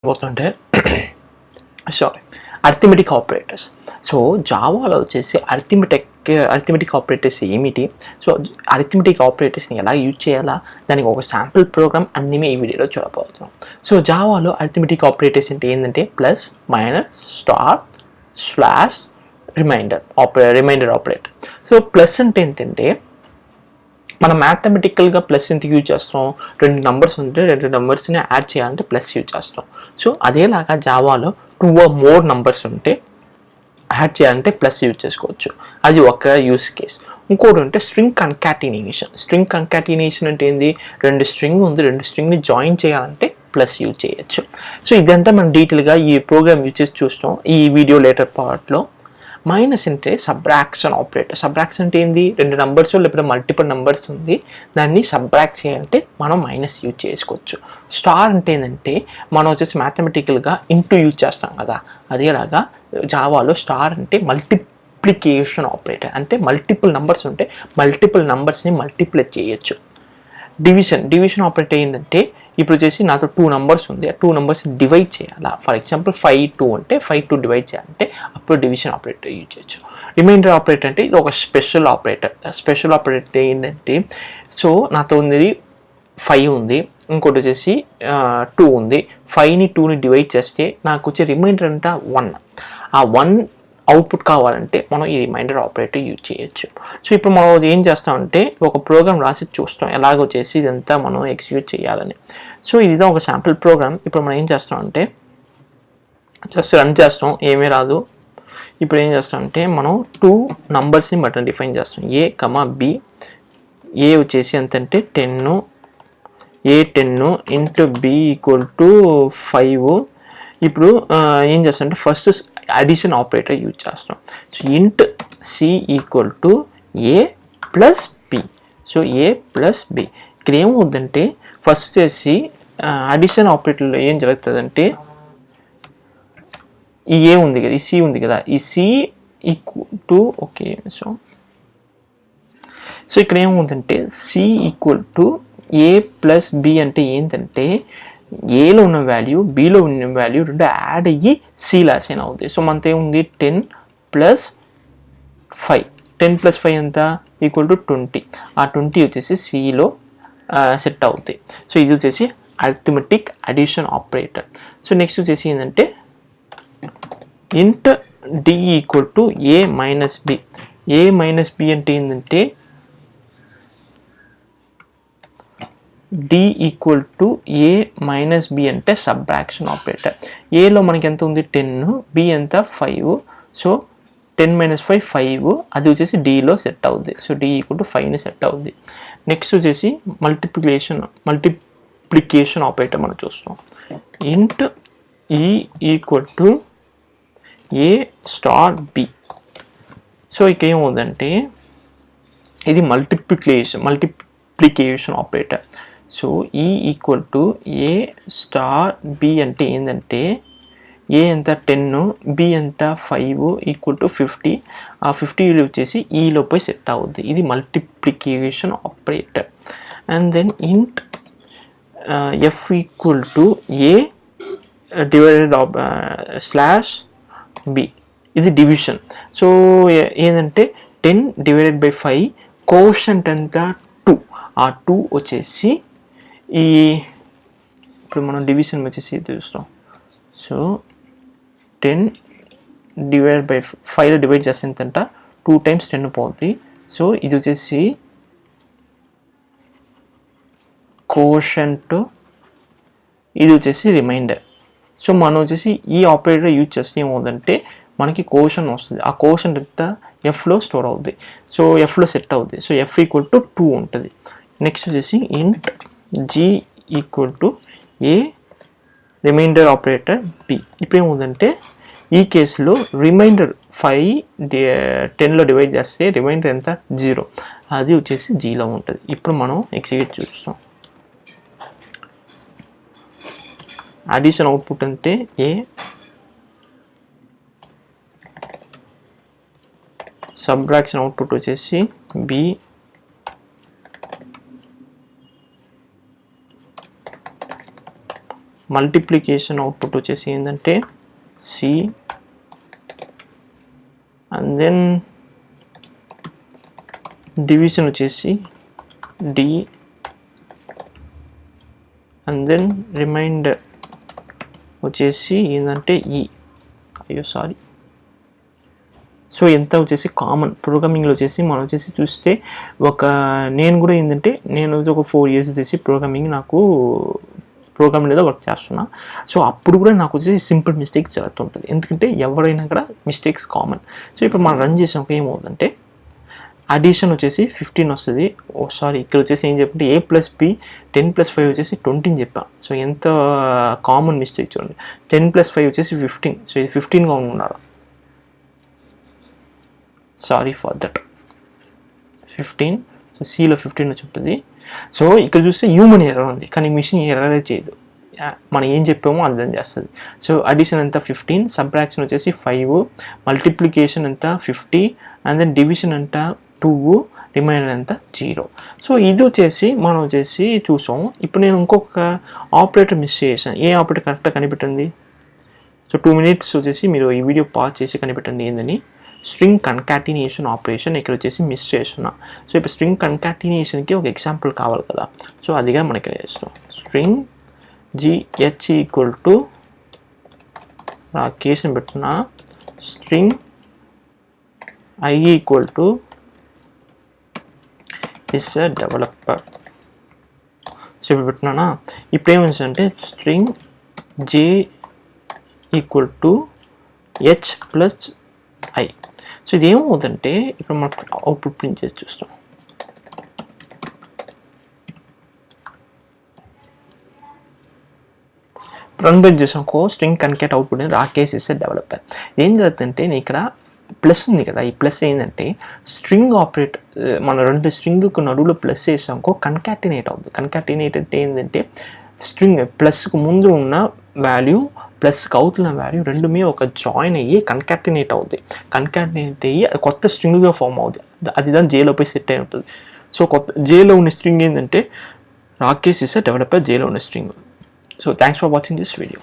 పోతుంటే sorry arithmetic operators. So జావాలో వచ్చేసి arithmetic operators ఏమిటి, సో అర్థమెటిక్ ఆపరేటర్స్ని ఎలా యూజ్ చేయాలా, దానికి ఒక శాంపుల్ ప్రోగ్రామ్ అన్నీ ఈ వీడియోలో చూడబోతున్నాం. సో జావాలో అర్థమెటిక్ ఆపరేటర్స్ అంటే ఏంటంటే plus, minus, star, slash, remainder operator. So plus అంటే ఏంటంటే మనం మ్యాథమెటికల్గా ప్లస్ ఎంత యూజ్ చేస్తాం, రెండు నెంబర్స్ ఉంటే రెండు నెంబర్స్ని యాడ్ చేయాలంటే ప్లస్ యూజ్ చేస్తాం. సో అదేలాగా జావాలో 2 or more నెంబర్స్ ఉంటే యాడ్ చేయాలంటే ప్లస్ యూజ్ చేసుకోవచ్చు. అది ఒక యూస్ కేస్. ఇంకోటి అంటే స్ట్రింగ్ కన్కాటినేషన్ అంటే ఏంది, రెండు స్ట్రింగ్ ఉంది, రెండు స్ట్రింగ్ని జాయిన్ చేయాలంటే ప్లస్ యూజ్ చేయొచ్చు. సో ఇదంతా మనం డీటెయిల్గా ఈ ప్రోగ్రామ్ యూజ్ చేసి చూస్తాం ఈ వీడియో లేటర్ పార్ట్లో. మైనస్ అంటే సబ్ట్రాక్షన్ ఆపరేటర్. సబ్ట్రాక్షన్ అంటే ఏంది, రెండు నెంబర్స్ లేకపోతే మల్టిపుల్ నెంబర్స్ ఉంది, దాన్ని సబ్ట్రాక్ట్ చేయాలంటే మనం మైనస్ యూజ్ చేసుకోవచ్చు. స్టార్ అంటే ఏంటంటే మనం వచ్చేసి మ్యాథమెటికల్గా ఇంటూ యూజ్ చేస్తాం కదా, అదేలాగా జావాలో స్టార్ అంటే మల్టిప్లికేషన్ ఆపరేటర్. అంటే మల్టిపుల్ నెంబర్స్ ఉంటే మల్టిపుల్ నెంబర్స్ని మల్టిప్లై చేయొచ్చు. డివిజన్ ఆపరేటర్ ఏంటంటే ఇప్పుడు వచ్చేసి నాతో 2 నెంబర్స్ ఉంది, ఆ 2 నెంబర్స్ డివైడ్ చేయాలా. ఫర్ ఎగ్జాంపుల్ 5-2 అంటే 5-2 డివైడ్ చేయాలంటే అప్పుడు డివిజన్ ఆపరేటర్ యూజ్ చేయొచ్చు. రిమైండర్ ఆపరేటర్ అంటే ఇది ఒక స్పెషల్ ఆపరేటర్ ఏంటంటే, సో నాతో ఉంది 5 ఉంది, ఇంకోటి వచ్చేసి 2 ఉంది, 5ని 2ని డివైడ్ చేస్తే నాకు వచ్చే రిమైండర్ అంతా 1. ఆ 1 అవుట్పుట్ కావాలంటే మనం ఈ రిమైండర్ ఆపరేటర్ యూజ్ చేయొచ్చు. సో ఇప్పుడు మనం ఏం చేస్తామంటే ఒక ప్రోగ్రామ్ రాసి చూస్తాం ఎలాగో చేసి ఇదంతా మనం ఎగ్జిక్యూట్ చేయాలని. సో ఇది ఒక శాంపుల్ ప్రోగ్రామ్. ఇప్పుడు మనం ఏం చేస్తామంటే జస్ట్ రన్ చేస్తాం, ఏమీ రాదు. ఇప్పుడు ఏం చేస్తామంటే మనం 2 నంబర్స్ని బట్టి డిఫైన్ చేస్తాం, ఏ, బి. ఏ వచ్చేసి ఎంతంటే 10, A10 into B equal to 5. ఇప్పుడు ఏం చేస్తామంటే ఫస్ట్ అడిషన్ ఆపరేటర్ యూజ్ చేస్తాం. So int C equal to A plus B. So A plus B ఇక్కడ ఏమవుతుందంటే ఫస్ట్ వచ్చేసి అడిషన్ ఆపరేటర్లో ఏం జరుగుతుందంటే ఈ ఏ ఉంది కదా, ఈ సి ఉంది కదా, ఈ C equal to okay. So ఇక్కడ ఏమవుతుందంటే C equal to A plus B అంటే ఏంటంటే ఏలో ఉన్న వాల్యూ బిలో ఉన్న వాల్యూ రెండు యాడ్ అయ్యి సిలో అసైన్ అవుతుంది. సో మనతో ఏముంది 10 + 5. 10 + 5 ఎంత ఈక్వల్ టు 20. ఆ 20 వచ్చేసి సిలో సెట్ అవుతాయి. సో ఇది వచ్చేసి arithmetic addition operator. So next వచ్చేసి ఏంటంటే int D equal to A minus B. A minus B అంటే ఏంటంటే D equal to A minus B అంటే సబ్ట్రాక్షన్ ఆపరేటర్. ఏలో మనకి ఎంత ఉంది 10, బి ఎంత 5. సో 10 - 5 5, అది వచ్చేసి డిలో సెట్ అవుద్ది. సో డి ఈక్వల్ టు 5ని సెట్ అవుద్ది. నెక్స్ట్ వచ్చేసి మల్టిప్లికేషన్ ఆపరేటర్ మనం చూస్తాం. Int E equal to A star B. So ఇక ఏమవుతుందంటే ఇది multiplication operator. So E equal to A star B అంటే ఏంటంటే ఏ ఎంత 10, బి ఎంత 5 ఈక్వల్ టు 50. ఆ 50 వచ్చేసి ఈలో పోయి సెట్ అవుద్ది. ఇది multiplication operator. And then int F equal to A divided slash B. ఇది డివిజన్. సో ఏంటంటే 10 / 5 కోషంట్ ఎంత 2. ఆ 2 వచ్చేసి ఈ ఇప్పుడు మనం డివిజన్ వచ్చేసి చూస్తాం. సో 10 / 5లో డివైడ్ చేస్తే ఎంతంట 2 × 10 పోతుంది. సో ఇది వచ్చేసి కోషంట్, ఇది వచ్చేసి రిమైండర్. సో మనం వచ్చేసి ఈ ఆపరేటర్ యూజ్ చేస్తే ఏమవుతుందంటే మనకి కోషన్ వస్తుంది. ఆ కోషన్ ఎంత ఎఫ్లో స్టోర్ అవుద్ది. సో ఎఫ్లో సెట్ అవుద్ది. సో ఎఫ్ ఈక్వల్ టు 2 ఉంటుంది. నెక్స్ట్ వచ్చేసి int G equal to A remainder operator B. ఇప్పుడు ఏముందంటే ఈ కేసులో రిమైండర్ 5 10లో డివైడ్ చేస్తే రిమైండర్ ఎంత 0, అది వచ్చేసి జీలో ఉంటుంది. ఇప్పుడు మనం ఎగ్జిక్యూట్ చూస్తాం. అడిషన్ అవుట్పుట్ అంటే ఏ, సబ్ట్రాక్షన్ అవుట్పుట్ వచ్చేసి బి, మల్టిప్లికేషన్ అవుట్పుట్ వచ్చేసి ఏంటంటే సి అండ్ దెన్ డివిజన్ వచ్చేసి డి అండ్ దెన్ రిమైండర్ వచ్చేసి ఏంటంటే ఈ సారీ. సో ఎంత వచ్చేసి కామన్ ప్రోగ్రామింగ్లో వచ్చేసి మనం వచ్చేసి చూస్తే నేను కూడా ఏంటంటే నేను ఒక 4 years వచ్చేసి నాకు ప్రోగ్రామింగ్ మీద వర్క్ చేస్తున్నా. సో అప్పుడు కూడా నాకు వచ్చేసి సింపుల్ మిస్టేక్స్ జరుగుతుంటుంది, ఎందుకంటే ఎవరైనా కూడా మిస్టేక్స్ కామన్. సో ఇప్పుడు మనం రన్ చేసాక ఏమవుతుందంటే అడిషన్ వచ్చేసి 15 వస్తుంది. ఇక్కడ వచ్చేసి ఏం చెప్పంటే a+b 10+5 వచ్చేసి 20 అని చెప్పాం. సో ఎంత కామన్ మిస్టేక్ చూడండి, 10+5 వచ్చేసి 15. సో ఇది 15గా ఉండాలి, సారీ ఫర్ దట్ 15. సో సిలో 15 వచ్చి ఉంటుంది. సో ఇక్కడ చూస్తే హ్యూమన్ ఎర్రర్ ఉంది, కానీ మిషన్ ఎర్రరే చేయదు, మనం ఏం చెప్పామో అర్థం చేస్తుంది. సో అడిషన్ ఎంత 15, సబ్ట్రాక్షన్ వచ్చేసి 5, మల్టిప్లికేషన్ ఎంత 50 అండ్ దెన్ డివిజన్ ఎంత 2, రిమైండర్ ఎంత 0. సో ఇది వచ్చేసి మనం వచ్చేసి చూసాం. ఇప్పుడు నేను ఇంకొక ఆపరేటర్ మిస్ చేసాను. ఏ ఆపరేటర్ కరెక్ట్గా కనిపెట్టండి. సో 2 minutes వచ్చేసి మీరు ఈ వీడియో పాజ్ చేసి కనిపెట్టండి ఏందని. స్ట్రింగ్ కన్కాటినేషన్ ఆపరేషన్ ఇక్కడ వచ్చేసి మిస్ చేస్తున్నా. సో ఇప్పుడు స్ట్రింగ్ కన్కాటినేషన్కి ఒక ఎగ్జాంపుల్ కావాలి కదా, సో అదిగా మనకి చేస్తాం. స్ట్రింగ్ GH ఈక్వల్ టు ఆ కేసుని పెట్టున్నా string I equal to is a developer. So ఇప్పుడు పెట్టున్నానా. ఇప్పుడు ఏమవుతుందంటే string J equal to H plus I. So ఇది ఏమవుతుందంటే ఇప్పుడు మనం అవుట్పుట్ ప్రింట్ చేసి చూస్తాం. రన్ బై చేసాకో స్ట్రింగ్ కన్కాట్ అవుట్పుట్ అని రాకేష్ ఇస్ డెవలపర్. ఏం జరుగుతుందంటే నేను ఇక్కడ ప్లస్ ఉంది కదా, ఈ ప్లస్ ఏంటంటే స్ట్రింగ్ ఆపరేట్ మన 2 స్ట్రింగ్కు నడువులో ప్లస్ చేసాకో కన్కాటినేట్ అవుతుంది. కన్కాటినేట్ అంటే ఏంటంటే స్ట్రింగ్ ప్లస్కు ముందు ఉన్న వాల్యూ ప్లస్కి అవుతున్న వాల్యూ రెండు మీద ఒక జాయిన్ అయ్యి కన్కాటినేట్ అవుతుంది. కన్కాటినేట్ అయ్యి అది కొత్త స్ట్రింగ్గా ఫామ్ అవుతుంది. అది దాని జేలోపై సెట్ అయి ఉంటుంది. సో కొత్త జేలో ఉన్న స్ట్రింగ్ ఏంటంటే రాకేష్ ఇస్ డెవలపర్ జేలో ఉన్న string. So thanks for watching this video.